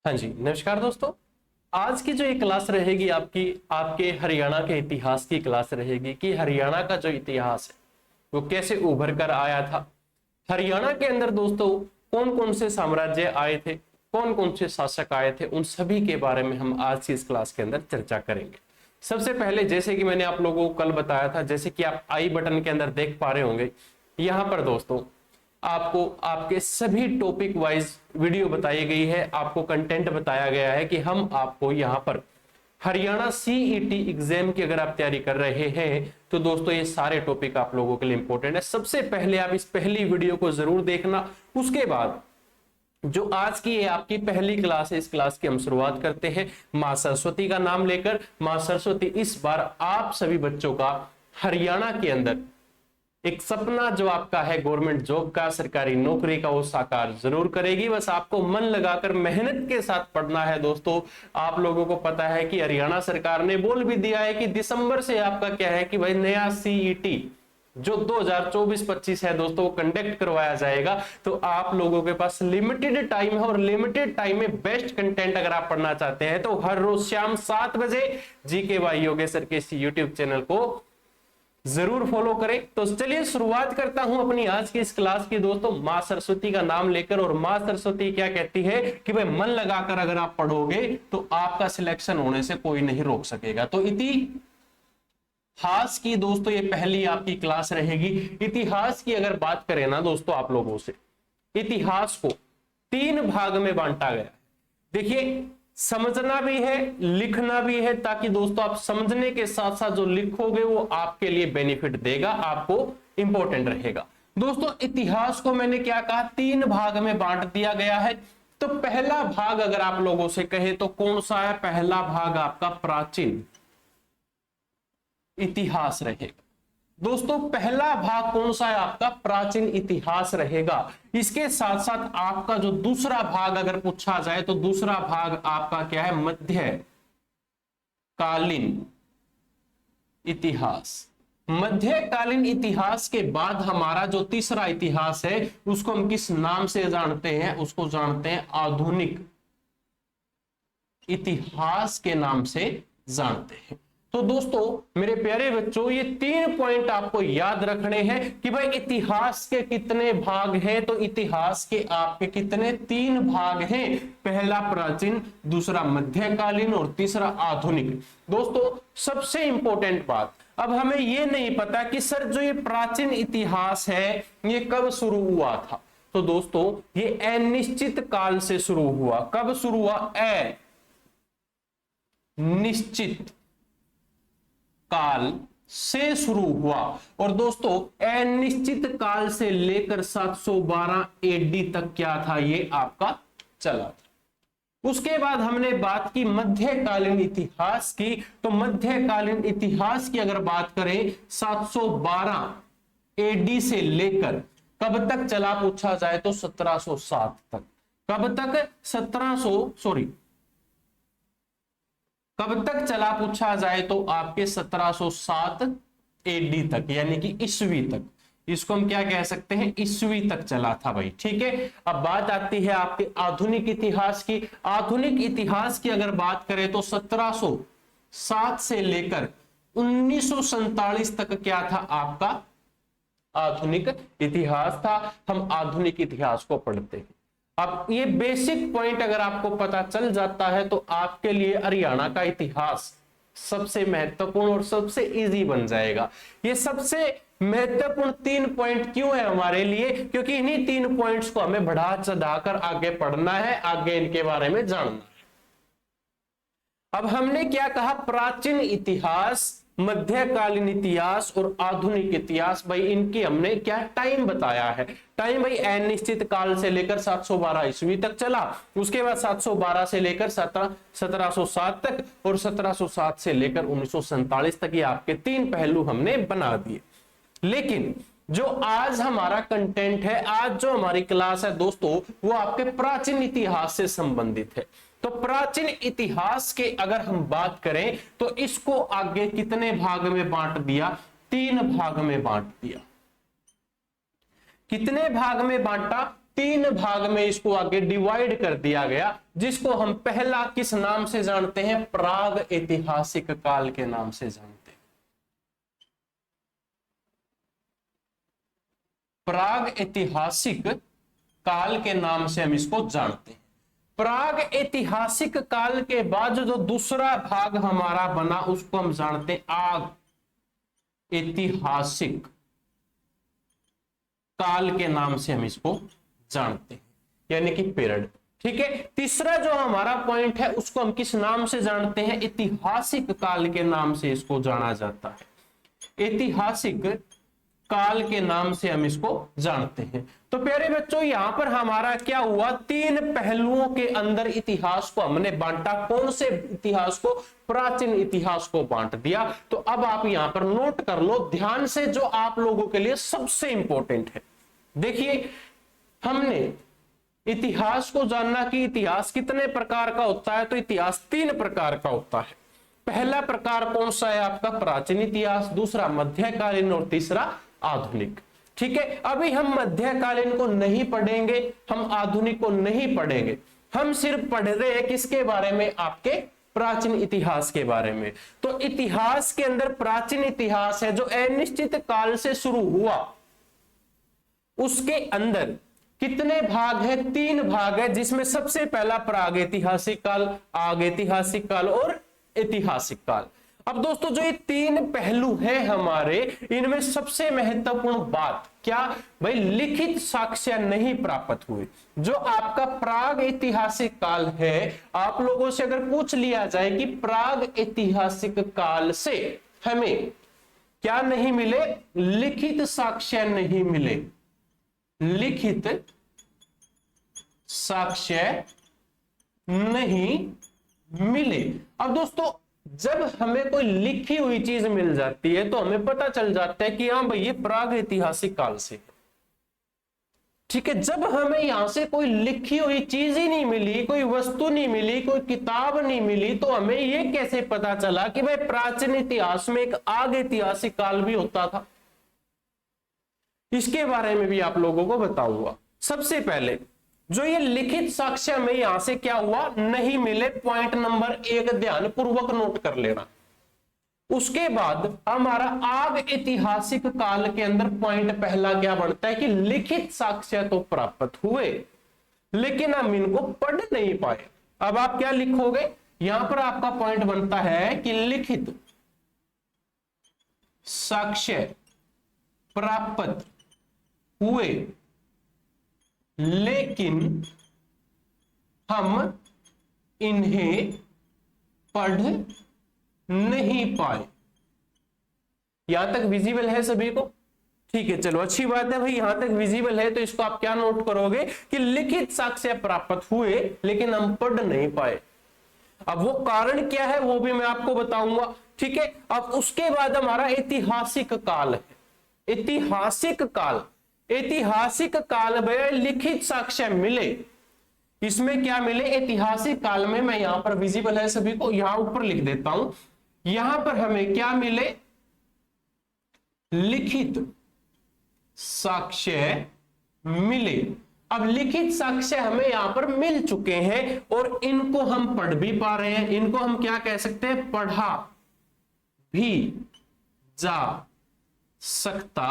हाँ जी, नमस्कार दोस्तों। आज की जो ये क्लास रहेगी आपकी आपके हरियाणा के इतिहास की क्लास रहेगी कि हरियाणा का जो इतिहास है वो कैसे उभर कर आया था। हरियाणा के अंदर दोस्तों कौन कौन से साम्राज्य आए थे, कौन कौन से शासक आए थे, उन सभी के बारे में हम आज की इस क्लास के अंदर चर्चा करेंगे। सबसे पहले जैसे कि मैंने आप लोगों को कल बताया था, जैसे कि आप आई बटन के अंदर देख पा रहे होंगे, यहां पर दोस्तों आपको आपके सभी टॉपिक वाइज वीडियो बताई गई है, आपको कंटेंट बताया गया है कि हम आपको यहां पर हरियाणा सीईटी एग्जाम की अगर आप तैयारी कर रहे हैं तो दोस्तों ये सारे टॉपिक आप लोगों के लिए इंपॉर्टेंट है। सबसे पहले आप इस पहली वीडियो को जरूर देखना। उसके बाद जो आज की ये आपकी पहली क्लास है, इस क्लास की हम शुरुआत करते हैं मां सरस्वती का नाम लेकर। मां सरस्वती इस बार आप सभी बच्चों का हरियाणा के अंदर एक सपना जो आपका है गवर्नमेंट जॉब का, सरकारी नौकरी का, वो साकार जरूर करेगी। बस आपको मन लगाकर मेहनत के साथ पढ़ना है दोस्तों। आप लोगों को पता है कि हरियाणा सरकार ने बोल भी दिया है कि दिसंबर से आपका क्या है कि भाई नया सीईटी जो 2024-25 है दोस्तों कंडक्ट करवाया जाएगा। तो आप लोगों के पास लिमिटेड टाइम है और लिमिटेड टाइम में बेस्ट कंटेंट अगर आप पढ़ना चाहते हैं तो हर रोज शाम 7 बजे जीके बाय योगेश्वर के इस यूट्यूब चैनल को जरूर फॉलो करें। तो चलिए शुरुआत करता हूं अपनी आज की इस क्लास की दोस्तों मां सरस्वती का नाम लेकर। और मां सरस्वती क्या कहती है कि भाई मन लगाकर अगर आप पढ़ोगे तो आपका सिलेक्शन होने से कोई नहीं रोक सकेगा। तो इतिहास की दोस्तों ये पहली आपकी क्लास रहेगी। इतिहास की अगर बात करें ना दोस्तों, आप लोगों से इतिहास को 3 भाग में बांटा गया है। देखिए, समझना भी है, लिखना भी है, ताकि दोस्तों आप समझने के साथ साथ जो लिखोगे वो आपके लिए बेनिफिट देगा, आपको इंपॉर्टेंट रहेगा। दोस्तों इतिहास को मैंने क्या कहा, 3 भाग में बांट दिया गया है। तो पहला भाग अगर आप लोगों से कहे तो कौन सा है? पहला भाग आपका प्राचीन इतिहास रहेगा। दोस्तों पहला भाग कौन सा है? आपका प्राचीन इतिहास रहेगा। इसके साथ साथ आपका जो दूसरा भाग अगर पूछा जाए तो दूसरा भाग आपका क्या है? मध्यकालीन इतिहास। मध्यकालीन इतिहास के बाद हमारा जो तीसरा इतिहास है उसको हम किस नाम से जानते हैं? उसको जानते हैं आधुनिक इतिहास के नाम से जानते हैं। तो दोस्तों मेरे प्यारे बच्चों ये 3 पॉइंट आपको याद रखने हैं कि भाई इतिहास के कितने भाग हैं। तो इतिहास के आपके कितने? 3 भाग हैं। पहला प्राचीन, दूसरा मध्यकालीन और तीसरा आधुनिक। दोस्तों सबसे इंपॉर्टेंट बात, अब हमें ये नहीं पता कि सर जो ये प्राचीन इतिहास है ये कब शुरू हुआ था। तो दोस्तों ये अनिश्चित काल से शुरू हुआ। कब शुरू हुआ? अनिश्चित काल से शुरू हुआ। और दोस्तों अनिश्चित काल से लेकर 712 एडी तक क्या था? ये आपका चला था। उसके बाद हमने बात की मध्यकालीन इतिहास की। तो मध्यकालीन इतिहास की अगर बात करें 712 एडी से लेकर कब तक चला पूछा जाए तो 1707 तक। कब तक? कब तक चला पूछा जाए तो आपके 1707 एडी तक, यानी कि ईस्वी तक। इसको हम क्या कह सकते हैं? ईस्वी तक चला था भाई। ठीक है, अब बात आती है आपके आधुनिक इतिहास की। आधुनिक इतिहास की अगर बात करें तो 1707 से लेकर 1947 तक क्या था? आपका आधुनिक इतिहास था। हम आधुनिक इतिहास को पढ़ते हैं। अब ये बेसिक पॉइंट अगर आपको पता चल जाता है तो आपके लिए हरियाणा का इतिहास सबसे महत्वपूर्ण और सबसे इजी बन जाएगा। ये सबसे महत्वपूर्ण 3 पॉइंट क्यों है हमारे लिए? क्योंकि इन्हीं 3 पॉइंट्स को हमें बढ़ा चढ़ाकर आगे पढ़ना है, आगे इनके बारे में जानना है। अब हमने क्या कहा? प्राचीन इतिहास, मध्यकालीन इतिहास और आधुनिक इतिहास। भाई इनकी हमने क्या टाइम बताया है? टाइम भाई अनिश्चित काल से लेकर 712 ईस्वी तक चला। उसके बाद 712 से लेकर 1707 तक और 1707 से लेकर 1947 तक। ये आपके 3 पहलू हमने बना दिए। लेकिन जो आज हमारा कंटेंट है, आज जो हमारी क्लास है दोस्तों, वो आपके प्राचीन इतिहास से संबंधित है। तो प्राचीन इतिहास के अगर हम बात करें तो इसको आगे कितने भाग में बांट दिया? 3 भाग में बांट दिया। कितने भाग में बांटा? तीन भाग में इसको आगे डिवाइड कर दिया गया, जिसको हम पहला किस नाम से जानते हैं? प्राग ऐतिहासिक काल के नाम से जानते हैं। प्राग ऐतिहासिक काल के नाम से हम इसको जानते हैं। प्राग ऐतिहासिक काल के बाद जो दूसरा भाग हमारा बना उसको हम जानते हैं आग ऐतिहासिक काल के नाम से हम इसको जानते हैं, यानी कि पीरियड। ठीक है, तीसरा जो हमारा पॉइंट है उसको हम किस नाम से जानते हैं? ऐतिहासिक काल के नाम से इसको जाना जाता है। ऐतिहासिक काल के नाम से हम इसको जानते हैं। तो प्यारे बच्चों, यहां पर हमारा क्या हुआ? तीन पहलुओं के अंदर इतिहास को हमने बांटा। कौन से इतिहास को? प्राचीन इतिहास को बांट दिया। तो अब आप यहां पर नोट कर लो ध्यान से, जो आप लोगों के लिए सबसे इंपॉर्टेंट है। देखिए, हमने इतिहास को जानना कि इतिहास कितने प्रकार का होता है, तो इतिहास तीन प्रकार का होता है। पहला प्रकार कौन सा है आपका? प्राचीन इतिहास, दूसरा मध्यकालीन और तीसरा आधुनिक। ठीक है, अभी हम मध्यकालीन को नहीं पढ़ेंगे, हम आधुनिक को नहीं पढ़ेंगे, हम सिर्फ पढ़ रहे हैं किसके बारे में? आपके प्राचीन इतिहास के बारे में। तो इतिहास के अंदर प्राचीन इतिहास है जो अनिश्चित काल से शुरू हुआ, उसके अंदर कितने भाग है? तीन भाग है, जिसमें सबसे पहला प्राग ऐतिहासिक काल, आग ऐतिहासिक काल और ऐतिहासिक काल। अब दोस्तों, जो ये तीन पहलू हैं हमारे, इनमें सबसे महत्वपूर्ण बात क्या भाई? लिखित साक्ष्य नहीं प्राप्त हुए। जो आपका प्राग ऐतिहासिक काल है, आप लोगों से अगर पूछ लिया जाए कि प्राग ऐतिहासिक काल से हमें क्या नहीं मिले? लिखित साक्ष्य नहीं मिले, लिखित साक्ष्य नहीं मिले। अब दोस्तों, जब हमें कोई लिखी हुई चीज मिल जाती है तो हमें पता चल जाता है कि हाँ भाई ये प्राग ऐतिहासिक काल से। ठीक है, जब हमें यहां से कोई लिखी हुई चीज ही नहीं मिली, कोई वस्तु नहीं मिली, कोई किताब नहीं मिली, तो हमें ये कैसे पता चला कि भाई प्राचीन इतिहास में एक आग ऐतिहासिक काल भी होता था? इसके बारे में भी आप लोगों को बताऊंगा। सबसे पहले जो ये लिखित साक्ष्य में यहां से क्या हुआ? नहीं मिले। पॉइंट नंबर 1 ध्यान पूर्वक नोट कर लेना। उसके बाद हमारा आग ऐतिहासिक काल के अंदर पॉइंट पहला क्या बनता है कि लिखित साक्ष्य तो प्राप्त हुए, लेकिन हम इनको पढ़ नहीं पाए। अब आप क्या लिखोगे? यहां पर आपका पॉइंट बनता है कि लिखित साक्ष्य प्राप्त हुए, लेकिन हम इन्हें पढ़ नहीं पाए। यहां तक विजिबल है सभी को? ठीक है, चलो अच्छी बात है भाई, यहां तक विजिबल है। तो इसको आप क्या नोट करोगे कि लिखित साक्ष्य प्राप्त हुए लेकिन हम पढ़ नहीं पाए। अब वो कारण क्या है वो भी मैं आपको बताऊंगा। ठीक है, अब उसके बाद हमारा ऐतिहासिक काल है। ऐतिहासिक काल, ऐतिहासिक काल में लिखित साक्ष्य मिले। इसमें क्या मिले? ऐतिहासिक काल में, मैं यहां पर विजिबल है सभी को, यहां ऊपर लिख देता हूं। यहां पर हमें क्या मिले? लिखित साक्ष्य मिले। अब लिखित साक्ष्य हमें यहां पर मिल चुके हैं और इनको हम पढ़ भी पा रहे हैं। इनको हम क्या कह सकते हैं? पढ़ा भी जा सकता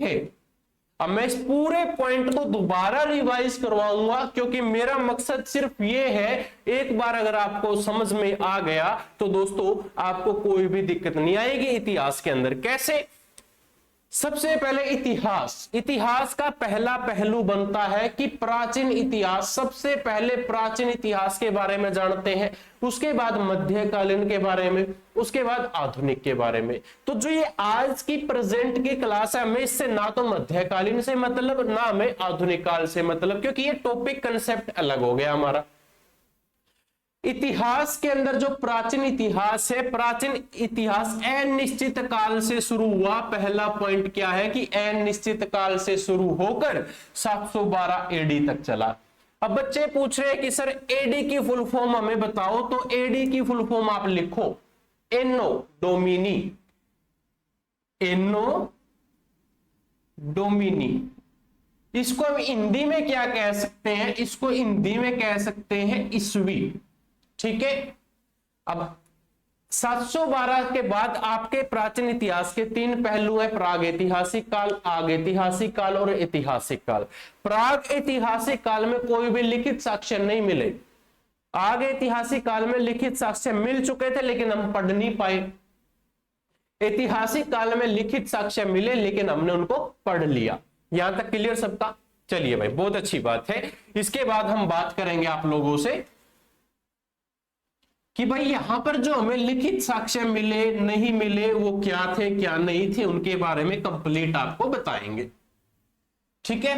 है। अब मैं इस पूरे पॉइंट को दोबारा रिवाइज करवाऊंगा, क्योंकि मेरा मकसद सिर्फ ये है, एक बार अगर आपको समझ में आ गया तो दोस्तों आपको कोई भी दिक्कत नहीं आएगी इतिहास के अंदर। कैसे? सबसे पहले इतिहास, इतिहास का पहला पहलू बनता है कि प्राचीन इतिहास। सबसे पहले प्राचीन इतिहास के बारे में जानते हैं, उसके बाद मध्यकालीन के बारे में, उसके बाद आधुनिक के बारे में। तो जो ये आज की प्रेजेंट की क्लास है, हमें इससे ना तो मध्यकालीन से मतलब, ना हमें आधुनिक काल से मतलब, क्योंकि ये टॉपिक कंसेप्ट अलग हो गया हमारा। इतिहास के अंदर जो प्राचीन इतिहास है, प्राचीन इतिहास अनिश्चित काल से शुरू हुआ। पहला पॉइंट क्या है कि अनिश्चित काल से शुरू होकर 712 एडी तक चला। अब बच्चे पूछ रहे हैं कि सर एडी की फुल फॉर्म हमें बताओ, तो एडी की फुल फॉर्म आप लिखो एनो डोमिनी, एनो डोमिनी। इसको हम हिंदी में क्या कह सकते हैं, इसको हिंदी में कह सकते हैं ईस्वी। ठीक है, अब 712 के बाद आपके प्राचीन इतिहास के तीन पहलू हैं, प्राग ऐतिहासिक काल, आग ऐतिहासिक काल और ऐतिहासिक काल। प्राग ऐतिहासिक काल में कोई भी लिखित साक्ष्य नहीं मिले। आग ऐतिहासिक काल में लिखित साक्ष्य मिल चुके थे लेकिन हम पढ़ नहीं पाए। ऐतिहासिक काल में लिखित साक्ष्य मिले लेकिन हमने उनको पढ़ लिया। यहां तक क्लियर सबका? चलिए भाई, बहुत अच्छी बात है। इसके बाद हम बात करेंगे आप लोगों से कि भाई यहां पर जो हमें लिखित साक्ष्य मिले नहीं मिले वो क्या थे क्या नहीं थे, उनके बारे में कंप्लीट आपको बताएंगे। ठीक है,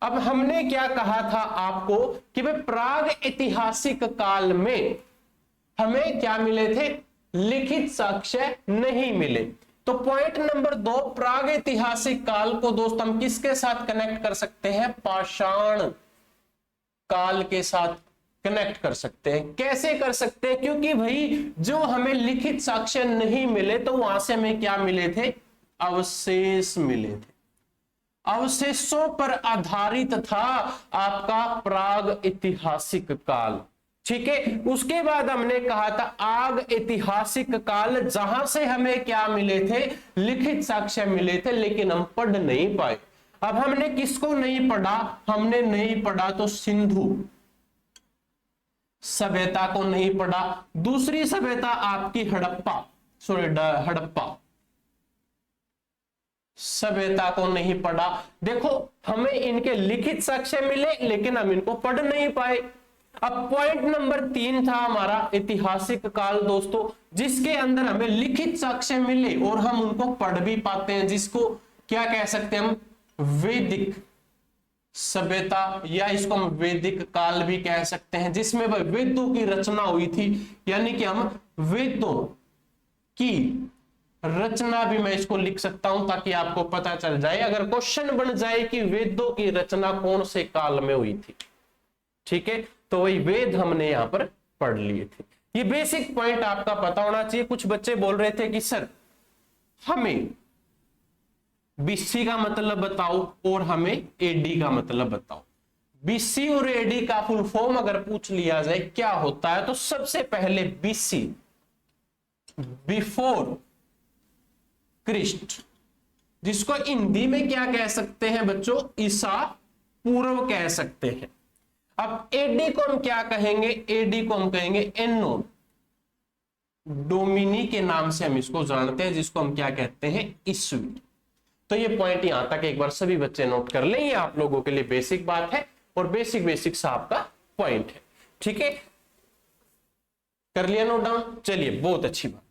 अब हमने क्या कहा था आपको कि भाई प्राग ऐतिहासिक काल में हमें क्या मिले थे, लिखित साक्ष्य नहीं मिले। तो पॉइंट नंबर 2, प्राग ऐतिहासिक काल को दोस्त हम किसके साथ कनेक्ट कर सकते हैं, पाषाण काल के साथ कनेक्ट कर सकते हैं। कैसे कर सकते हैं, क्योंकि भाई जो हमें लिखित साक्ष्य नहीं मिले तो वहां से हमें क्या मिले थे, अवशेष मिले थे। अवशेषों पर आधारित था आपका प्राग ऐतिहासिक काल। ठीक है, उसके बाद हमने कहा था आग ऐतिहासिक काल, जहां से हमें क्या मिले थे, लिखित साक्ष्य मिले थे लेकिन हम पढ़ नहीं पाए। अब हमने किसको नहीं पढ़ा, हमने नहीं पढ़ा तो सिंधु सभ्यता को नहीं पढ़ा। दूसरी सभ्यता आपकी हड़प्पा सभ्यता को नहीं पढ़ा। देखो हमें इनके लिखित साक्ष्य मिले लेकिन हम इनको पढ़ नहीं पाए। अब पॉइंट नंबर 3 था हमारा ऐतिहासिक काल दोस्तों, जिसके अंदर हमें लिखित साक्ष्य मिले और हम उनको पढ़ भी पाते हैं, जिसको क्या कह सकते हैं हम, वैदिक सभ्यता, या इसको हम वैदिक काल भी कह सकते हैं, जिसमें वेदों की रचना हुई थी। यानी कि हम वेदों की रचना भी, मैं इसको लिख सकता हूं ताकि आपको पता चल जाए, अगर क्वेश्चन बन जाए कि वेदों की रचना कौन से काल में हुई थी। ठीक है, तो वही वेद हमने यहां पर पढ़ लिए थे। ये बेसिक पॉइंट आपका पता होना चाहिए। कुछ बच्चे बोल रहे थे कि सर हमें बीसी का मतलब बताओ और हमें एडी का मतलब बताओ। बीसी और एडी का फुल फॉर्म अगर पूछ लिया जाए क्या होता है, तो सबसे पहले बीसी बिफोर क्रिस्ट, जिसको हिंदी में क्या कह सकते हैं बच्चों, ईसा पूर्व कह सकते हैं। अब एडी को हम क्या कहेंगे, एडी को हम कहेंगे एनो डोमिनी के नाम से हम इसको जानते हैं, जिसको हम क्या कहते हैं, ईस्वी। तो ये पॉइंट यहां तक एक बार सभी बच्चे नोट कर लें, ये आप लोगों के लिए बेसिक बात है और बेसिक सा आपका पॉइंट है। ठीक है, कर लिया नोट डाउन? चलिए, बहुत अच्छी बात।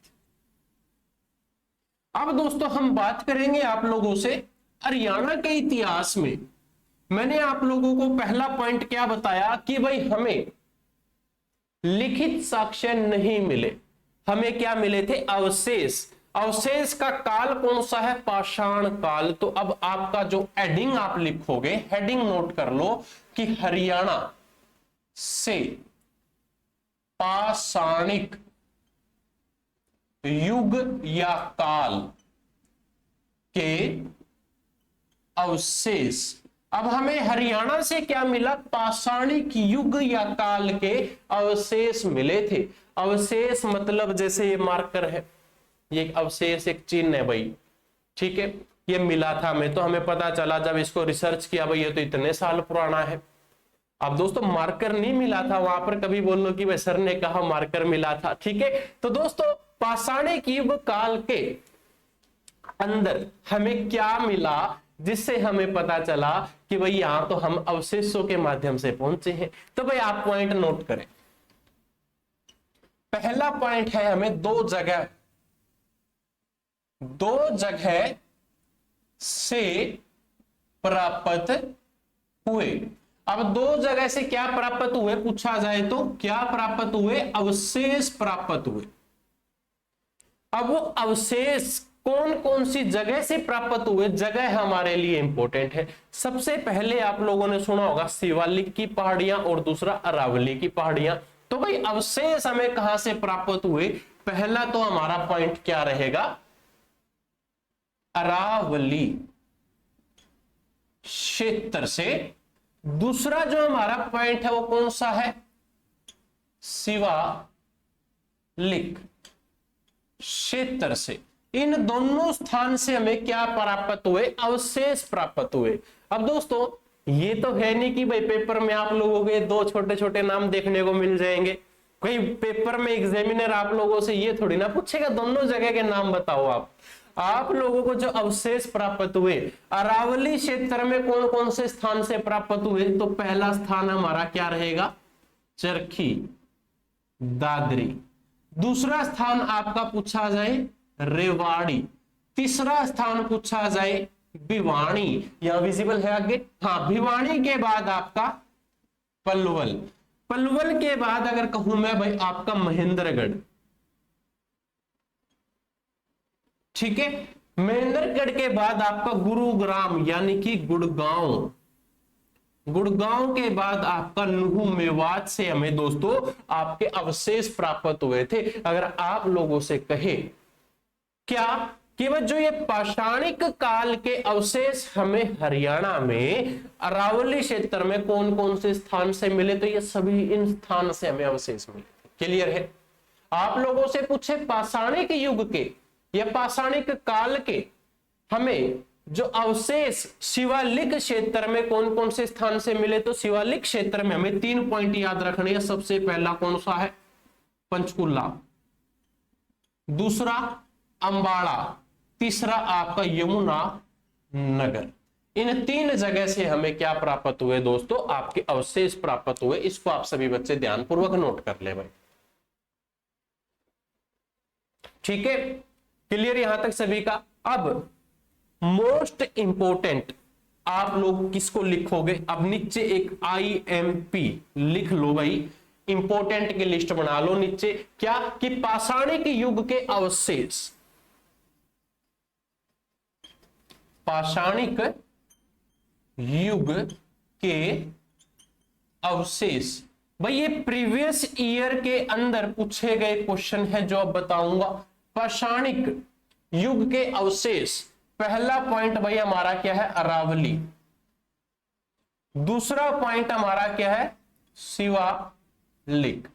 अब दोस्तों हम बात करेंगे आप लोगों से हरियाणा के इतिहास में। मैंने आप लोगों को पहला पॉइंट क्या बताया कि भाई हमें लिखित साक्ष्य नहीं मिले, हमें क्या मिले थे, अवशेष। अवशेष का काल कौन सा है, पाषाण काल। तो अब आपका जो हेडिंग आप लिखोगे, हेडिंग नोट कर लो कि हरियाणा से पाषाणिक युग या काल के अवशेष। अब हमें हरियाणा से क्या मिला, पाषाणिक युग या काल के अवशेष मिले थे। अवशेष मतलब जैसे ये मार्कर है, ये अवशेष एक चिन्ह है भाई। ठीक है, ये मिला था हमें, तो हमें पता चला जब इसको रिसर्च किया भाई ये तो इतने साल पुराना है। अब दोस्तों मार्कर नहीं मिला था वहां पर, कभी बोल लो कि भाई सर ने कहा मार्कर मिला था। ठीक है, तो दोस्तों पाषाणिक युग काल के अंदर हमें क्या मिला, जिससे हमें पता चला कि भाई यहां तो हम अवशेषों के माध्यम से पहुंचे हैं। तो भाई आप पॉइंट नोट करें। पहला पॉइंट है हमें दो जगह से प्राप्त हुए। अब दो जगह से क्या प्राप्त हुए पूछा जाए तो क्या प्राप्त हुए, अवशेष प्राप्त हुए। अब वो अवशेष कौन कौन सी जगह से प्राप्त हुए, जगह हमारे लिए इंपॉर्टेंट है। सबसे पहले आप लोगों ने सुना होगा शिवालिक की पहाड़ियां और दूसरा अरावली की पहाड़ियां। तो भाई अवशेष हमें कहां से प्राप्त हुए, पहला तो हमारा पॉइंट क्या रहेगा, अरावली। क्षेत्र से। दूसरा जो हमारा पॉइंट है वो कौन सा है, शिवालिक क्षेत्र से। इन दोनों स्थान से हमें क्या प्राप्त हुए, अवशेष प्राप्त हुए। अब दोस्तों ये तो है नहीं कि भाई पेपर में आप लोगों के दो छोटे छोटे नाम देखने को मिल जाएंगे। कहीं पेपर में एग्जामिनर आप लोगों से ये थोड़ी ना पूछेगा दोनों जगह के नाम बताओ। आप लोगों को जो अवशेष प्राप्त हुए अरावली क्षेत्र में कौन कौन से स्थान से प्राप्त हुए, तो पहला स्थान हमारा क्या रहेगा, चरखी दादरी। दूसरा स्थान आपका पूछा जाए रेवाड़ी। तीसरा स्थान पूछा जाए भिवानी। यहां विजिबल है आगे, हाँ। भिवानी के बाद आपका पलवल। पलवल के बाद अगर कहूं मैं भाई आपका महेंद्रगढ़, ठीक है। महेंद्रगढ़ के बाद आपका गुरुग्राम यानी कि गुड़गांव। गुड़गांव के बाद आपका नुहू, मेवात से हमें दोस्तों आपके अवशेष प्राप्त हुए थे। अगर आप लोगों से कहे क्या केवल जो ये पाषाणिक काल के अवशेष हमें हरियाणा में अरावली क्षेत्र में कौन कौन से स्थान से मिले, तो ये सभी इन स्थान से हमें अवशेष मिले थे। क्लियर है। आप लोगों से पूछे पाषाणिक युग के या पाषाणिक काल के हमें जो अवशेष शिवालिक क्षेत्र में कौन कौन से स्थान से मिले, तो शिवालिक क्षेत्र में हमें 3 पॉइंट याद रखने हैं। सबसे पहला कौन सा है, पंचकुला। दूसरा अंबाड़ा। तीसरा आपका यमुना नगर। इन 3 जगह से हमें क्या प्राप्त हुए दोस्तों, आपके अवशेष प्राप्त हुए। इसको आप सभी बच्चे ध्यानपूर्वक नोट कर ले भाई, ठीक है। क्लियर यहां तक सभी का। अब मोस्ट इंपोर्टेंट आप लोग किसको लिखोगे, अब नीचे एक IMP लिख लो भाई, इंपोर्टेंट की लिस्ट बना लो नीचे। क्या कि पाषाणिक युग के अवशेष, पाषाणिक युग के अवशेष। भाई ये प्रीवियस ईयर के अंदर पूछे गए क्वेश्चन है जो अब बताऊंगा। पाषाणिक युग के अवशेष, पहला पॉइंट भाई हमारा क्या है, अरावली। दूसरा पॉइंट हमारा क्या है, शिवालिक।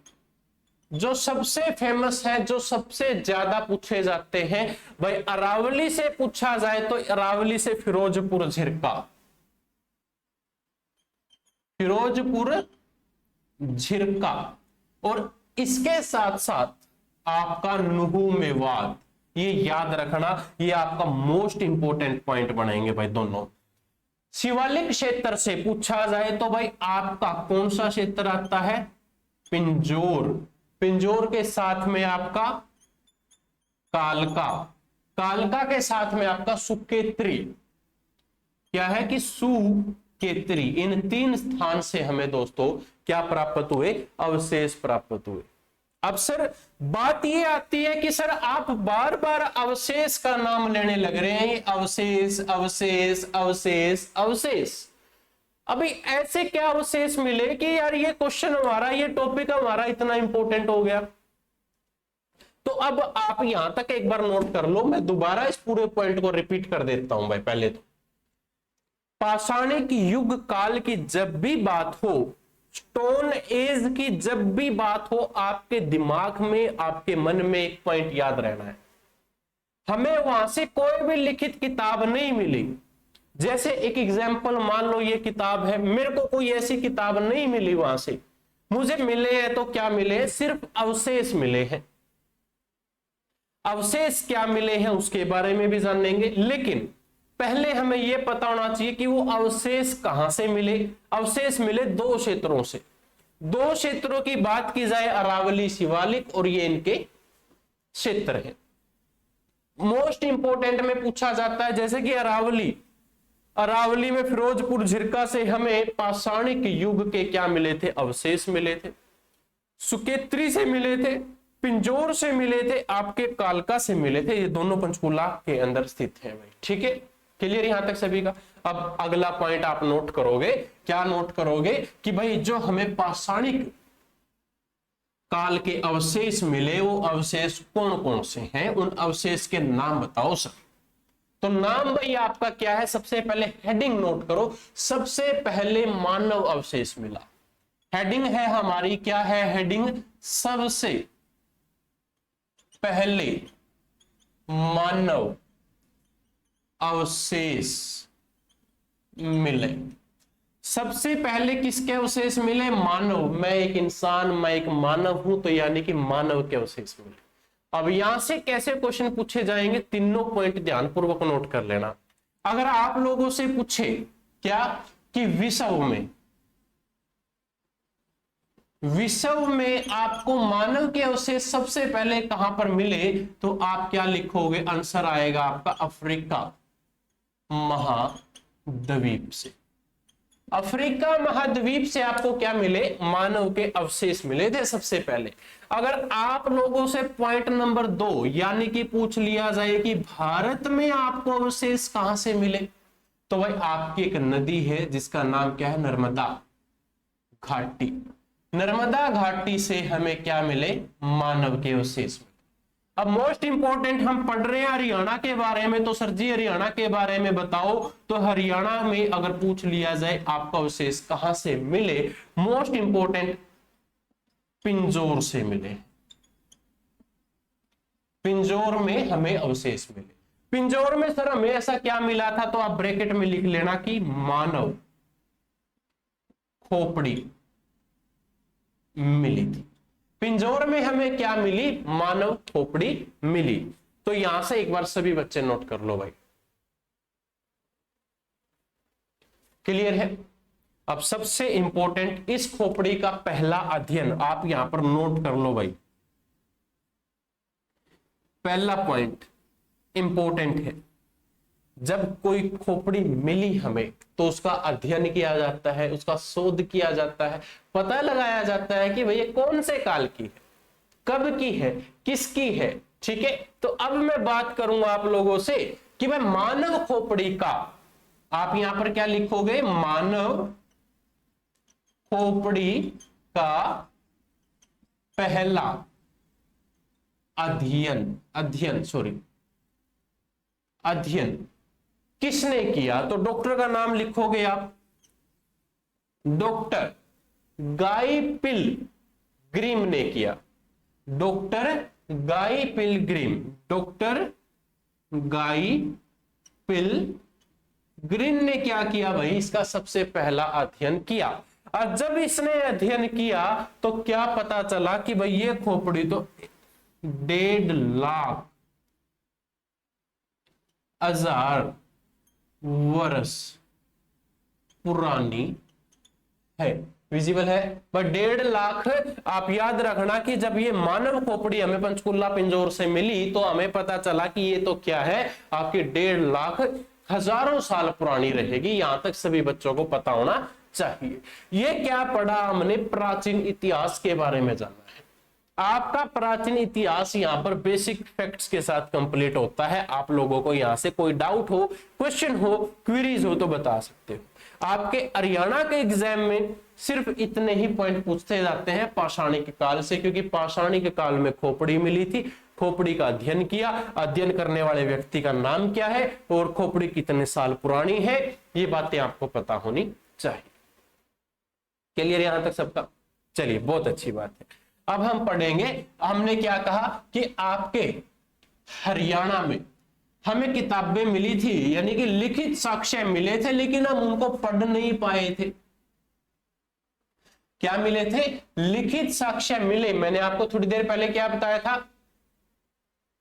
जो सबसे फेमस है, जो सबसे ज्यादा पूछे जाते हैं भाई, अरावली से पूछा जाए तो अरावली से फिरोजपुर झिरका, फिरोजपुर झिरका। और इसके साथ साथ आपका नुहू मेवात, ये याद रखना, ये आपका मोस्ट इंपोर्टेंट पॉइंट बनेंगे भाई दोनों। शिवालिक क्षेत्र से पूछा जाए तो भाई आपका कौन सा क्षेत्र आता है, पिंजौर। पिंजौर के साथ में आपका कालका। कालका के साथ में आपका सुकेत्री, क्या है कि सुकेत्री। इन 3 स्थान से हमें दोस्तों क्या प्राप्त हुए, अवशेष प्राप्त हुए। अब सर बात ये आती है कि सर आप बार बार अवशेष का नाम लेने लग रहे हैं, अवशेष अवशेष अवशेष अवशेष। अभी ऐसे क्या अवशेष मिले कि यार ये क्वेश्चन हमारा, ये टॉपिक हमारा इतना इंपॉर्टेंट हो गया। तो अब आप यहां तक एक बार नोट कर लो, मैं दोबारा इस पूरे पॉइंट को रिपीट कर देता हूं भाई। पहले तो पाषाणिक युग काल की जब भी बात हो, स्टोन एज की जब भी बात हो, आपके दिमाग में, आपके मन में एक पॉइंट याद रहना है, हमें वहां से कोई भी लिखित किताब नहीं मिली। जैसे एक एग्जाम्पल मान लो ये किताब है, मेरे को कोई ऐसी किताब नहीं मिली वहां से, मुझे मिले हैं तो क्या मिले हैं, सिर्फ अवशेष मिले हैं। अवशेष क्या मिले हैं उसके बारे में भी जानेंगे, लेकिन पहले हमें यह पता होना चाहिए कि वो अवशेष कहां से मिले। अवशेष मिले 2 क्षेत्रों से। 2 क्षेत्रों की बात की जाए, अरावली शिवालिक, और ये इनके क्षेत्र है। मोस्ट इंपोर्टेंट में पूछा जाता है जैसे कि अरावली, अरावली में फिरोजपुर झिरका से हमें पाषाणिक युग के क्या मिले थे, अवशेष मिले थे। सुकेत्री से मिले थे, पिंजौर से मिले थे, आपके कालका से मिले थे। ये दोनों पंचकुला के अंदर स्थित है भाई, ठीक है। क्लियर यहां तक सभी का। अब अगला पॉइंट आप नोट करोगे, क्या नोट करोगे कि भाई जो हमें पाषाणिक काल के अवशेष मिले, वो अवशेष कौन कौन से हैं, उन अवशेष के नाम बताओ सर। तो नाम भाई आपका क्या है, सबसे पहले हेडिंग नोट करो, सबसे पहले मानव अवशेष मिला। हेडिंग है हमारी, क्या है हेडिंग, सबसे पहले मानव अवशेष मिले। सबसे पहले किसके अवशेष मिले, मानव। मैं एक इंसान, मैं एक मानव हूं, तो यानी कि मानव के अवशेष मिले। अब यहां से कैसे क्वेश्चन पूछे जाएंगे, तीनों पॉइंट ध्यानपूर्वक नोट कर लेना। अगर आप लोगों से पूछे क्या कि विश्व में आपको मानव के अवशेष सबसे पहले कहां पर मिले, तो आप क्या लिखोगे, आंसर आएगा आपका अफ्रीका महाद्वीप से। अफ्रीका महाद्वीप से आपको क्या मिले, मानव के अवशेष मिले थे सबसे पहले। अगर आप लोगों से पॉइंट नंबर 2 यानी कि पूछ लिया जाए कि भारत में आपको अवशेष कहां से मिले, तो भाई आपकी एक नदी है जिसका नाम क्या है, नर्मदा घाटी। नर्मदा घाटी से हमें क्या मिले, मानव के अवशेष। अब मोस्ट इंपॉर्टेंट हम पढ़ रहे हैं हरियाणा के बारे में, तो सर जी हरियाणा के बारे में बताओ। तो हरियाणा में अगर पूछ लिया जाए आपका अवशेष कहां से मिले, मोस्ट इंपॉर्टेंट पिंजौर से मिले। पिंजौर में हमें अवशेष मिले। पिंजौर में सर हमें ऐसा क्या मिला था, तो आप ब्रैकेट में लिख लेना कि मानव खोपड़ी मिली थी। पिंजौर में हमें क्या मिली, मानव खोपड़ी मिली। तो यहां से एक बार सभी बच्चे नोट कर लो भाई, क्लियर है। अब सबसे इंपॉर्टेंट इस खोपड़ी का पहला अध्ययन आप यहां पर नोट कर लो भाई, पहला पॉइंट इंपॉर्टेंट है। जब कोई खोपड़ी मिली हमें तो उसका अध्ययन किया जाता है, उसका शोध किया जाता है, पता लगाया जाता है कि भैया कौन से काल की है, कब की है, किसकी है। ठीक है, तो अब मैं बात करूंगा आप लोगों से कि भाई मानव खोपड़ी का, आप यहां पर क्या लिखोगे, मानव खोपड़ी का पहला अध्ययन किसने किया, तो डॉक्टर का नाम लिखोगे आप, डॉक्टर गाई पिलग्रिम ने किया। डॉक्टर गाई पिलग्रिम, डॉक्टर गाई पिलग्रिम ने क्या किया भाई, इसका सबसे पहला अध्ययन किया। और जब इसने अध्ययन किया तो क्या पता चला कि भाई ये खोपड़ी तो 1,50,000 वर्ष पुरानी है। विजिबल है, पर 1.5 लाख। आप याद रखना कि जब ये मानव खोपड़ी हमें पंचकुला पिंजौर से मिली तो हमें पता चला कि ये तो क्या है, आपकी 1.5 लाख हजारों साल पुरानी रहेगी। यहां तक सभी बच्चों को पता होना चाहिए। ये क्या पढ़ा हमने, प्राचीन इतिहास के बारे में जाना है। आपका प्राचीन इतिहास यहां पर बेसिक फैक्ट्स के साथ कंप्लीट होता है। आप लोगों को यहां से कोई डाउट हो, क्वेश्चन हो, क्वेरीज हो तो बता सकते हो। आपके हरियाणा के एग्जाम में सिर्फ इतने ही पॉइंट पूछते जाते हैं पाषाणिक काल से, क्योंकि पाषाणिक काल में खोपड़ी मिली थी, खोपड़ी का अध्ययन किया, अध्ययन करने वाले व्यक्ति का नाम क्या है और खोपड़ी कितने साल पुरानी है, ये बातें आपको पता होनी चाहिए। क्लियर यहां तक सबका? चलिए, बहुत अच्छी बात है। अब हम पढ़ेंगे, हमने क्या कहा कि आपके हरियाणा में हमें किताबें मिली थी, यानी कि लिखित साक्ष्य मिले थे, लेकिन हम उनको पढ़ नहीं पाए थे। क्या मिले थे? लिखित साक्ष्य मिले। मैंने आपको थोड़ी देर पहले क्या बताया था,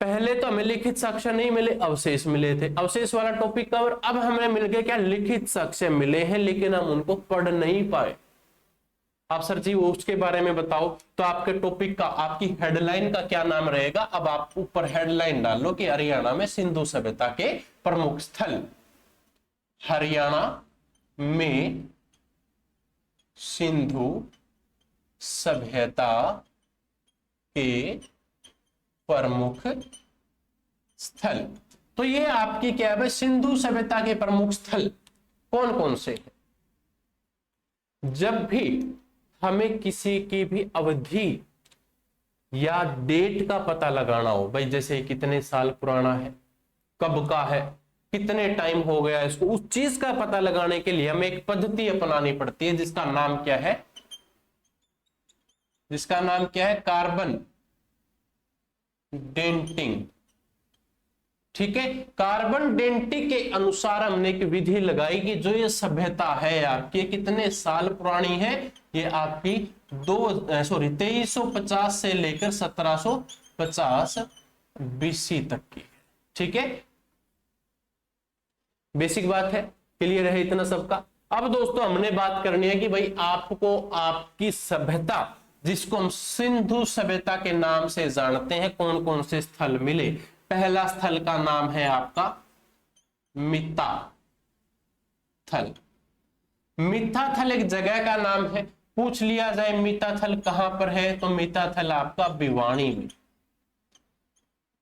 पहले तो हमें लिखित साक्ष्य नहीं मिले, अवशेष मिले थे। अवशेष वाला टॉपिक कवर। अब हमें मिल गए क्या, लिखित साक्ष्य मिले हैं, लेकिन हम उनको पढ़ नहीं पाए। आप सर जी उसके बारे में बताओ, तो आपके टॉपिक का, आपकी हेडलाइन का क्या नाम रहेगा? अब आप ऊपर हेडलाइन डाल लो कि हरियाणा में सिंधु सभ्यता के प्रमुख स्थल। हरियाणा में सिंधु सभ्यता के प्रमुख स्थल। तो ये आपकी क्या है, सिंधु सभ्यता के प्रमुख स्थल कौन कौन से हैं? जब भी हमें किसी की भी अवधि या डेट का पता लगाना हो, भाई जैसे कितने साल पुराना है, कब का है, कितने टाइम हो गया इसको, उस चीज का पता लगाने के लिए हमें एक पद्धति अपनानी पड़ती है जिसका नाम क्या है, जिसका नाम क्या है, कार्बन डेटिंग। ठीक है, कार्बन डेटिंग के अनुसार हमने एक विधि लगाई कि जो ये सभ्यता है आपकी कितने साल पुरानी है, ये आपकी 2350 से लेकर 1750 बीसी तक की। ठीक है, बेसिक बात है, क्लियर है इतना सबका। अब दोस्तों हमने बात करनी है कि भाई आपको आपकी सभ्यता जिसको हम सिंधु सभ्यता के नाम से जानते हैं, कौन कौन से स्थल मिले। पहला स्थल का नाम है आपका मिता थल। मिता थल एक जगह का नाम है, पूछ लिया जाए मिता थल कहां पर है, तो मिता थल आपका भिवानी में।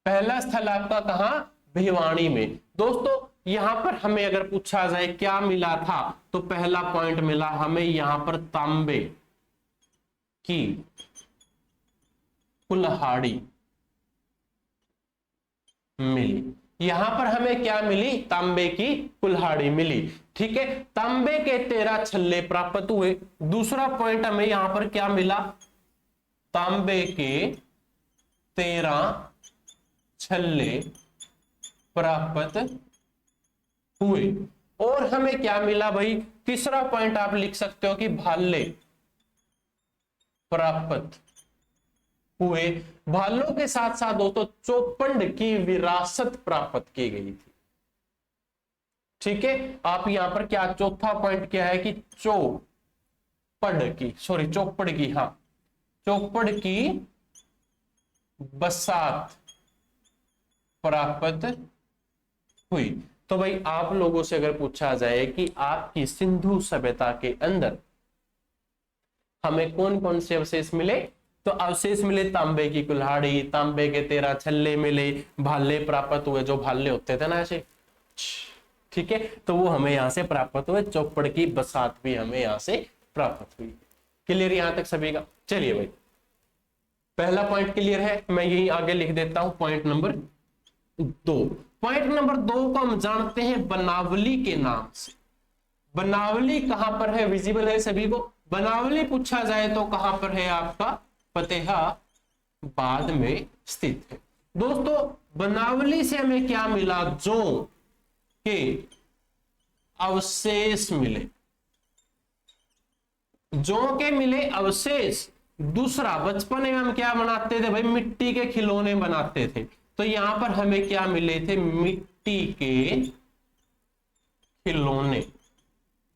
पहला स्थल आपका कहां, भिवानी में। दोस्तों यहां पर हमें अगर पूछा जाए क्या मिला था, तो पहला पॉइंट मिला हमें यहां पर तांबे की कुल्हाड़ी मिली। यहां पर हमें क्या मिली, तांबे की कुल्हाड़ी मिली। ठीक है, तांबे के 13 छल्ले प्राप्त हुए। दूसरा पॉइंट हमें यहां पर क्या मिला, तांबे के 13 छल्ले प्राप्त हुए। और हमें क्या मिला भाई, तीसरा पॉइंट आप लिख सकते हो कि भाले प्राप्त हुए। भालों के साथ साथ दोस्तों चौपड़ की विरासत प्राप्त की गई थी। ठीक है, आप यहां पर क्या, चौथा पॉइंट क्या है कि चौपड़ की, हाँ चौपड़ की बसात प्राप्त हुई। तो भाई आप लोगों से अगर पूछा जाए कि आपकी सिंधु सभ्यता के अंदर हमें कौन कौन से अवशेष मिले, तो अवशेष मिले तांबे की कुल्हाड़ी, तांबे के 13 छल्ले मिले, भाले प्राप्त हुए, जो भाले होते थे ना ऐसे, ठीक है, तो वो हमें यहां से प्राप्त हुए। चौपड़ की बसात भी हमें यहां से प्राप्त हुई। क्लियर यहां तक सभी का? चलिए भाई, पहला पॉइंट क्लियर है, मैं यही आगे लिख देता हूं पॉइंट नंबर 2। पॉइंट नंबर 2 को हम जानते हैं बनावली के नाम से। बनावली कहां पर है, विजिबल है सभी को? बनावली पूछा जाए तो कहां पर है आपका, फतेहाबाद में स्थित है। दोस्तों बनावली से हमें क्या मिला, जौ के अवशेष मिले, जौ के मिले अवशेष। दूसरा, बचपन में हम क्या बनाते थे भाई, मिट्टी के खिलौने बनाते थे, तो यहां पर हमें क्या मिले थे, मिट्टी के खिलौने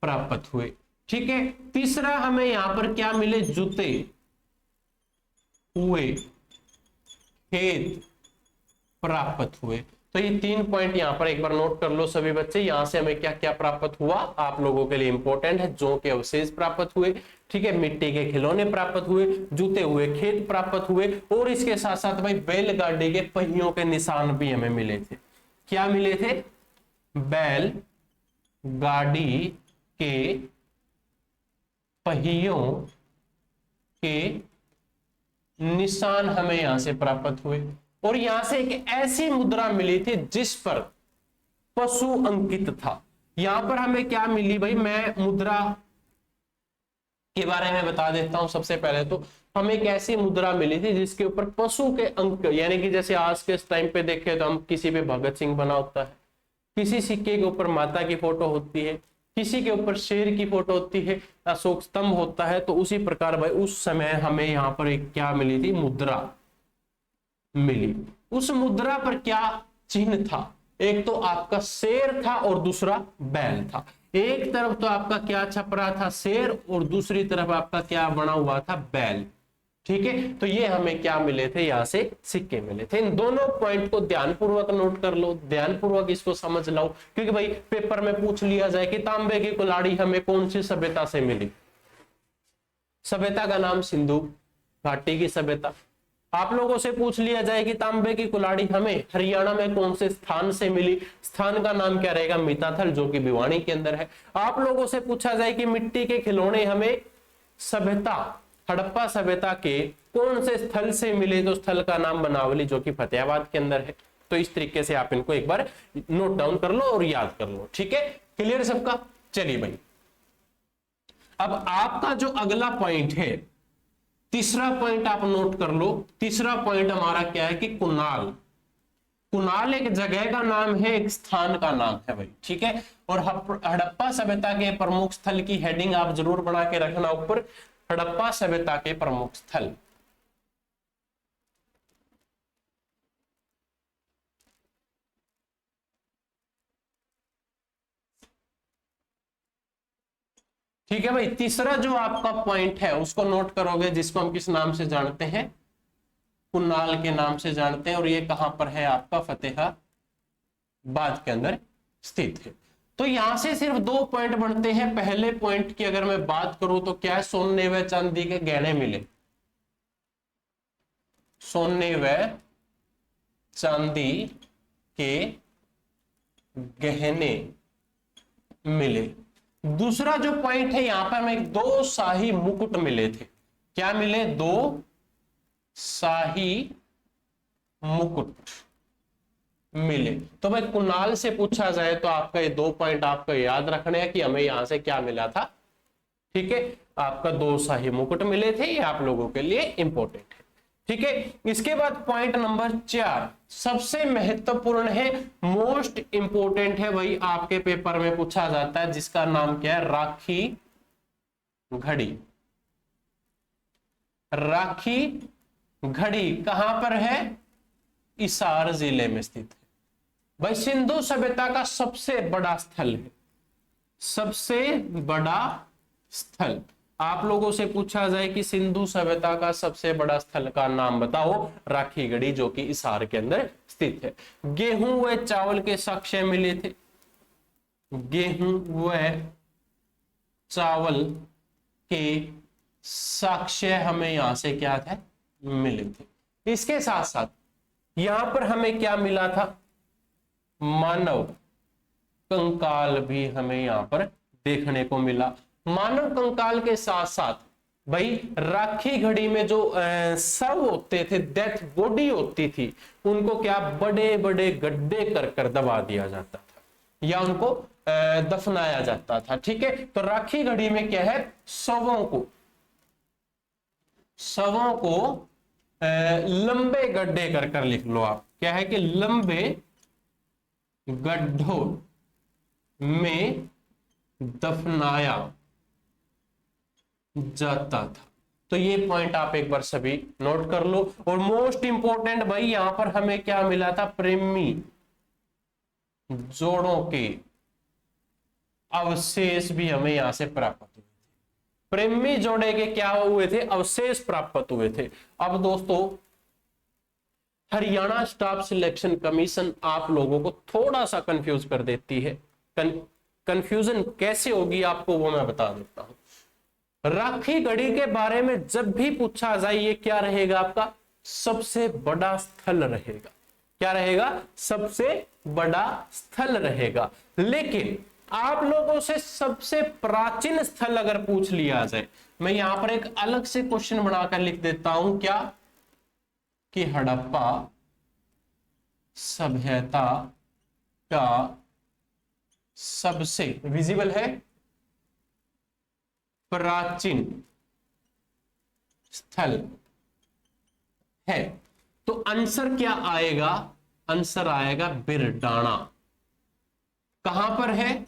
प्राप्त हुए। ठीक है, तीसरा हमें यहां पर क्या मिले, जूते हुए, खेत प्राप्त हुए। तो ये 3 पॉइंट यहां पर एक बार नोट कर लो सभी बच्चे। यहां से हमें क्या क्या प्राप्त हुआ, आप लोगों के लिए इंपॉर्टेंट है, जौ के अवशेष प्राप्त हुए, ठीक है, मिट्टी के खिलौने प्राप्त हुए, जूते हुए, खेत प्राप्त हुए, और इसके साथ साथ भाई बैलगाड़ी के पहियों के निशान भी हमें मिले थे। क्या मिले थे, बैल गाड़ी के पहियों के निशान हमें यहां से प्राप्त हुए। और यहां से एक ऐसी मुद्रा मिली थी जिस पर पशु अंकित था। यहां पर हमें क्या मिली भाई, मैं मुद्रा के बारे में बता देता हूं। सबसे पहले तो हमें एक ऐसी मुद्रा मिली थी जिसके ऊपर पशु के अंक, यानी कि जैसे आज के टाइम पे देखें तो हम किसी पे भगत सिंह बना होता है, किसी सिक्के के ऊपर माता की फोटो होती है, किसी के ऊपर शेर की फोटो होती है, अशोक स्तंभ होता है। तो उसी प्रकार भाई उस समय हमें यहाँ पर एक क्या मिली थी, मुद्रा मिली। उस मुद्रा पर क्या चिन्ह था, एक तो आपका शेर था और दूसरा बैल था। एक तरफ तो आपका क्या छप रहा था, शेर, और दूसरी तरफ आपका क्या बना हुआ था, बैल। ठीक है, तो ये हमें क्या मिले थे, यहां से सिक्के मिले थे। इन दोनों पॉइंट को ध्यानपूर्वक नोट कर लो, ध्यानपूर्वक इसको समझ लो, क्योंकि भाई पेपर में पूछ लिया जाए कि तांबे की कुल्हाड़ी हमें कौन सी सभ्यता से मिली। सभ्यता का नाम सिंधु घाटी की सभ्यता। आप लोगों से पूछ लिया जाए कि तांबे की कुल्हाड़ी हमें हरियाणा में कौन से स्थान से मिली, स्थान का नाम क्या रहेगा, मिताथल, जो कि भिवानी के अंदर है। आप लोगों से पूछा जाए कि मिट्टी के खिलौने हमें सभ्यता, हड़प्पा सभ्यता के कौन से स्थल से मिले, तो स्थल का नाम बनावली, जो कि फतेहाबाद के अंदर है। तो इस तरीके से आप इनको एक बार नोट डाउन कर लो और याद कर लो। ठीक है, क्लियर सबका? चलिए भाई, अब आपका जो अगला पॉइंट है, तीसरा पॉइंट आप नोट कर लो। तीसरा पॉइंट हमारा क्या है कि कुणाल। कुणाल एक जगह का नाम है, एक स्थान का नाम है भाई। ठीक है, और हड़प्पा सभ्यता के प्रमुख स्थल की हेडिंग आप जरूर बना के रखना ऊपर, हड़प्पा सभ्यता के प्रमुख स्थल। ठीक है भाई, तीसरा जो आपका पॉइंट है उसको नोट करोगे, जिसको हम किस नाम से जानते हैं? कुणाल के नाम से जानते हैं, और ये कहां पर है आपका? फतेहाबाद के अंदर स्थित है। तो यहां से सिर्फ 2 पॉइंट बनते हैं। पहले पॉइंट की अगर मैं बात करूं तो क्या है? सोने व चांदी के गहने मिले, सोने व चांदी के गहने मिले। दूसरा जो पॉइंट है, यहां पर हमें 2 शाही मुकुट मिले थे। क्या मिले? 2 शाही मुकुट मिले। तो भाई कुणाल से पूछा जाए तो आपका ये 2 पॉइंट आपको याद रखने हैं कि हमें यहां से क्या मिला था। ठीक है, आपका 2 शाही मुकुट मिले थे, ये आप लोगों के लिए इंपॉर्टेंट है। ठीक है, इसके बाद पॉइंट नंबर 4 सबसे महत्वपूर्ण है, मोस्ट इंपोर्टेंट है भाई, आपके पेपर में पूछा जाता है, जिसका नाम क्या है? राखी घड़ी। राखी घड़ी कहां पर है? हिसार जिले में स्थित है भाई। सिंधु सभ्यता का सबसे बड़ा स्थल है, सबसे बड़ा स्थल। आप लोगों से पूछा जाए कि सिंधु सभ्यता का सबसे बड़ा स्थल का नाम बताओ, राखीगढ़ी, जो कि हिसार के अंदर स्थित है। गेहूं व चावल के साक्ष्य मिले थे, गेहूं व चावल के साक्ष्य हमें यहां से क्या था? मिले थे। इसके साथ साथ यहां पर हमें क्या मिला था? मानव कंकाल भी हमें यहां पर देखने को मिला। मानव कंकाल के साथ साथ भाई राखी घड़ी में जो शव होते थे, डेथ बॉडी होती थी, उनको क्या बड़े बड़े गड्ढे कर कर दबा दिया जाता था, या उनको दफनाया जाता था। ठीक है, तो राखी घड़ी में क्या है? शवों को लंबे गड्ढे कर कर लिख लो आप, क्या है कि लंबे गड्ढों में दफनाया जाता था। तो ये पॉइंट आप एक बार सभी नोट कर लो। और मोस्ट इंपोर्टेंट भाई, यहां पर हमें क्या मिला था? प्रेमी जोड़ों के अवशेष भी हमें यहां से प्राप्त हुए थे। प्रेमी जोड़े के क्या हुए थे? अवशेष प्राप्त हुए थे। अब दोस्तों, हरियाणा स्टाफ सिलेक्शन कमीशन आप लोगों को थोड़ा सा कंफ्यूज कर देती है। कंफ्यूजन कैसे होगी आपको वो मैं बता देता हूं। राखी गढ़ी के बारे में जब भी पूछा जाए, ये क्या रहेगा आपका? सबसे बड़ा स्थल रहेगा। क्या रहेगा? सबसे बड़ा स्थल रहेगा। लेकिन आप लोगों से सबसे प्राचीन स्थल अगर पूछ लिया जाए, मैं यहां पर एक अलग से क्वेश्चन बनाकर लिख देता हूं, क्या कि हड़प्पा सभ्यता का सबसे विजिबल है प्राचीन स्थल है, तो आंसर क्या आएगा? आंसर आएगा बिरडाना। कहां पर है?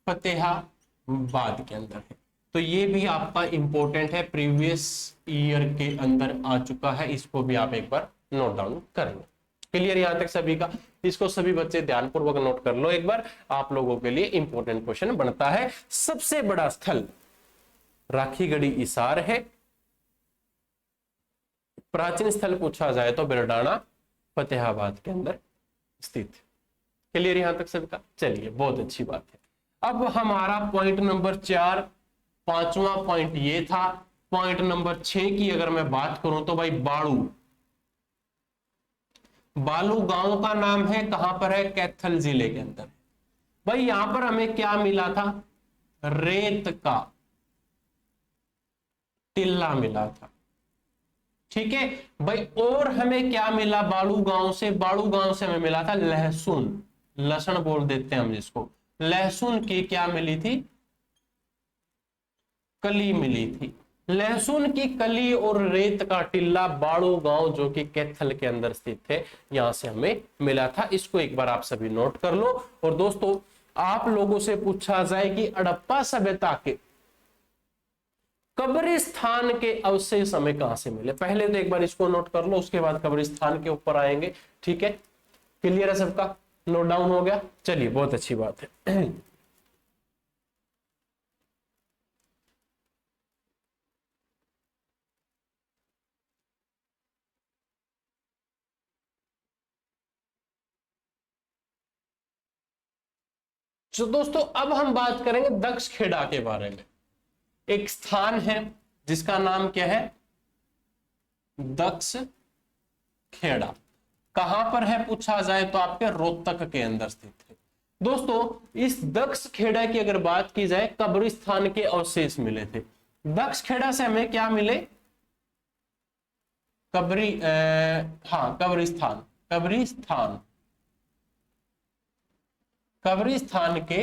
फतेहाबाद के अंदर है। तो ये भी आपका इंपॉर्टेंट है, प्रीवियस ईयर के अंदर आ चुका है, इसको भी आप एक बार नोट डाउन कर लो। क्लियर यहां तक सभी का? इसको सभी बच्चे ध्यानपूर्वक नोट कर लो एक बार, आप लोगों के लिए इंपॉर्टेंट क्वेश्चन बनता है। सबसे बड़ा स्थल राखीगढ़ी हिसार है, प्राचीन स्थल पूछा जाए तो बिरडाना फतेहाबाद के अंदर स्थित। क्लियर यहां तक सबका? चलिए, बहुत अच्छी बात है। अब हमारा पॉइंट नंबर 4, 5वां पॉइंट ये था। पॉइंट नंबर 6 की अगर मैं बात करूं तो भाई बाड़ू। बालू गांव का नाम है, कहां पर है? कैथल जिले के अंदर। भाई यहां पर हमें क्या मिला था? रेत का टिल्ला मिला था। ठीक है भाई। और हमें क्या मिला बाड़ू गांव से? बाड़ू गांव से हमें मिला था लहसुन, लहसुन बोल देते हैं हम जिसको। लहसुन की क्या मिली थी? कली मिली थी। लहसुन की कली और रेत का टिल्ला बाड़ू गांव जो कि कैथल के अंदर स्थित है, यहां से हमें मिला था। इसको एक बार आप सभी नोट कर लो। और दोस्तों आप लोगों से पूछा जाए कि हड़प्पा सभ्यता के कब्रिस्तान के अवशेष हमें कहां से मिले, पहले तो एक बार इसको नोट कर लो, उसके बाद कब्रिस्तान के ऊपर आएंगे। ठीक है, क्लियर है सबका? नोट डाउन हो गया? चलिए बहुत अच्छी बात है। तो दोस्तों अब हम बात करेंगे दक्ष खेड़ा के बारे में। एक स्थान है जिसका नाम क्या है? दक्ष खेड़ा। कहां पर है पूछा जाए तो आपके रोहतक के अंदर स्थित है। दोस्तों इस दक्ष खेड़ा की अगर बात की जाए, कब्रिस्तान के अवशेष मिले थे। दक्ष खेड़ा से हमें क्या मिले? कब्रिस्तान, कब्रिस्तान, कब्रिस्तान के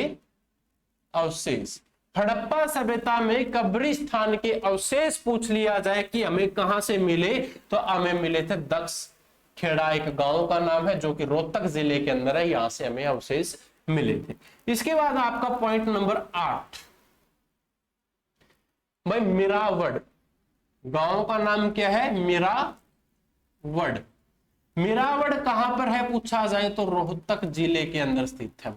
अवशेष। हड़प्पा सभ्यता में कब्रिस्तान के अवशेष पूछ लिया जाए कि हमें कहां से मिले, तो हमें मिले थे दक्ष खेड़ा, एक गांव का नाम है जो कि रोहतक जिले के अंदर है, यहां से हमें अवशेष मिले थे। इसके बाद आपका पॉइंट नंबर 8 भाई, मिरावड़ गांव का नाम क्या है? मिरावड़। मिरावड़ कहां पर है पूछा जाए तो रोहतक जिले के अंदर स्थित है।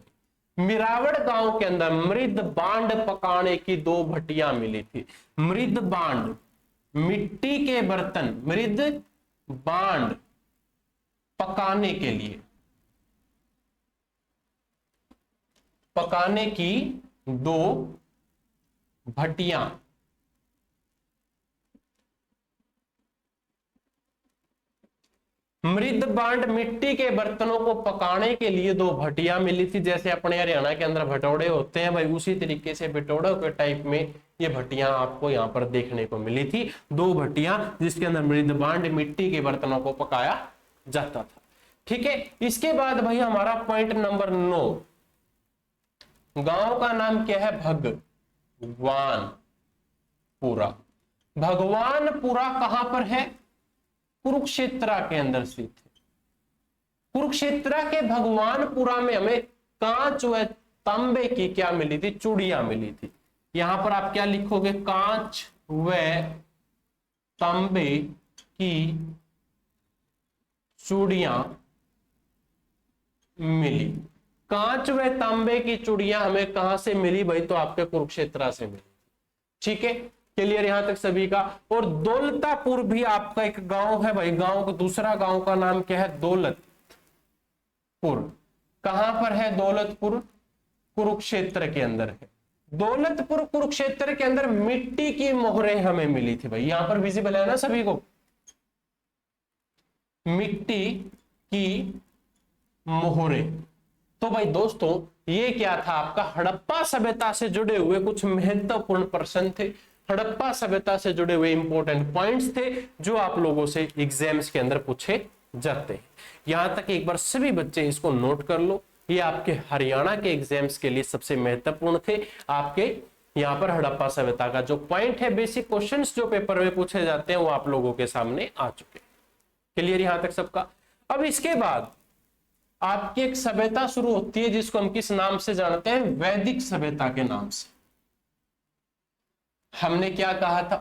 मिरावड़ गांव के अंदर मृद बांड पकाने की 2 भट्टियां मिली थी। मृद बांड, मिट्टी के बर्तन, मृद बांड पकाने के लिए, पकाने की 2 भट्टियां। मृद बांड मिट्टी के बर्तनों को पकाने के लिए 2 भट्टियां मिली थी। जैसे अपने हरियाणा के अंदर भटोड़े होते हैं भाई, उसी तरीके से भटोड़ों के टाइप में ये भट्टियां आपको यहां पर देखने को मिली थी। 2 भट्टियां जिसके अंदर मृद बांड मिट्टी के बर्तनों को पकाया जाता था। ठीक है, इसके बाद भाई हमारा पॉइंट नंबर 9, गांव का नाम क्या है? भगवानपुरा। भगवानपुरा कहां पर है? कुरुक्षेत्र के अंदर स्थित है। कुरुक्षेत्र के भगवानपुरा में हमें कांच व तांबे की क्या मिली थी? चूड़ियां मिली थी। यहां पर आप क्या लिखोगे? कांच व तांबे की चूड़ियां मिली। कांच व तांबे की चूड़ियां हमें कहां से मिली भाई? तो आपके कुरुक्षेत्र से मिली। ठीक है, क्लियर यहां तक सभी का? और दौलतापुर भी आपका एक गांव है भाई, गांव का दूसरा गांव का नाम क्या है? दौलतपुर। कहां पर है दौलतपुर? कुरुक्षेत्र के अंदर है। दौलतपुर कुरुक्षेत्र के अंदर मिट्टी की मोहरें हमें मिली थी भाई, यहां पर विजिबल है ना सभी को? मिट्टी की मोहरें। तो भाई दोस्तों ये क्या था? आपका हड़प्पा सभ्यता से जुड़े हुए कुछ महत्वपूर्ण प्रश्न थे, हड़प्पा सभ्यता से जुड़े हुए इंपॉर्टेंट पॉइंट्स थे जो आप लोगों से एग्जाम्स के अंदर पूछे जाते हैं। यहां तक एक बार सभी बच्चे इसको नोट कर लो, ये आपके हरियाणा के एग्जाम्स के लिए सबसे महत्वपूर्ण थे। आपके यहां पर हड़प्पा सभ्यता का जो पॉइंट है, बेसिक क्वेश्चंस जो पेपर में पूछे जाते हैं वो आप लोगों के सामने आ चुके। क्लियर यहां तक सबका? अब इसके बाद आपकी एक सभ्यता शुरू होती है जिसको हम किस नाम से जानते हैं? वैदिक सभ्यता के नाम से। हमने क्या कहा था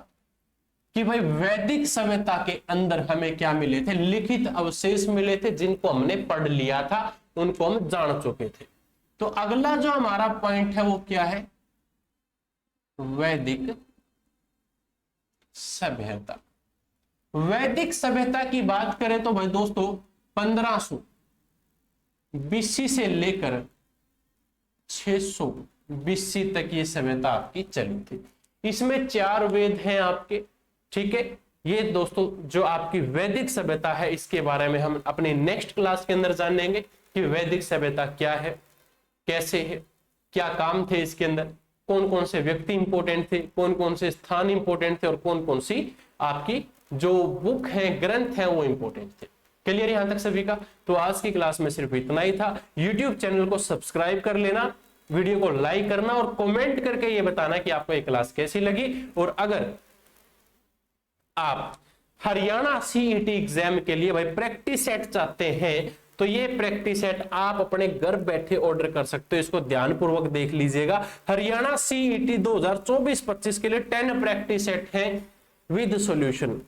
कि भाई वैदिक सभ्यता के अंदर हमें क्या मिले थे? लिखित अवशेष मिले थे जिनको हमने पढ़ लिया था, उनको हम जान चुके थे। तो अगला जो हमारा पॉइंट है वो क्या है? वैदिक सभ्यता। वैदिक सभ्यता की बात करें तो भाई दोस्तों 1500 BC से लेकर 600 BC तक ये सभ्यता आपकी चली थी। इसमें 4 वेद हैं आपके। ठीक है, ये दोस्तों जो आपकी वैदिक सभ्यता है इसके बारे में हम अपने नेक्स्ट क्लास के अंदर जानेंगे कि वैदिक सभ्यता क्या है, कैसे है, क्या काम थे इसके अंदर, कौन कौन से व्यक्ति इंपॉर्टेंट थे, कौन कौन से स्थान इंपॉर्टेंट थे और कौन कौन सी आपकी जो बुक है, ग्रंथ है, वो इंपॉर्टेंट थे। क्लियर यहां तक सभी का? तो आज की क्लास में सिर्फ इतना ही था। यूट्यूब चैनल को सब्सक्राइब कर लेना, वीडियो को लाइक करना और कमेंट करके ये बताना कि आपको ये क्लास कैसी लगी। और अगर आप हरियाणा सीईटी एग्जाम के लिए भाई प्रैक्टिस सेट चाहते हैं तो ये प्रैक्टिस सेट आप अपने घर बैठे ऑर्डर कर सकते हो। इसको ध्यानपूर्वक देख लीजिएगा। हरियाणा सीईटी 2024-25 के लिए 10 प्रैक्टिस सेट हैं विद सॉल्यूशन।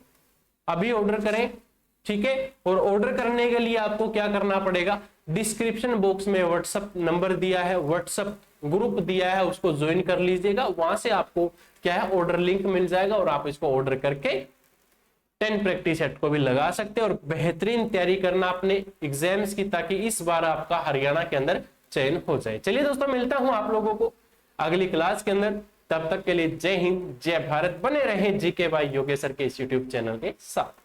अभी ऑर्डर करें, ठीक है। और ऑर्डर करने के लिए आपको क्या करना पड़ेगा, डिस्क्रिप्शन बॉक्स में व्हाट्सएप नंबर दिया है, व्हाट्सएप ग्रुप दिया है, उसको ज्वाइन कर लीजिएगा। वहां से आपको क्या है, ऑर्डर लिंक मिल जाएगा और आप इसको ऑर्डर करके 10 प्रैक्टिस सेट को भी लगा सकते हैं और बेहतरीन तैयारी करना अपने एग्जाम्स की, ताकि इस बार आपका हरियाणा के अंदर चयन हो जाए। चलिए दोस्तों, मिलता हूं आप लोगों को अगली क्लास के अंदर। तब तक के लिए जय हिंद, जय भारत। बने रहें जीके बाय योगेश्वर के इस यूट्यूब चैनल के साथ।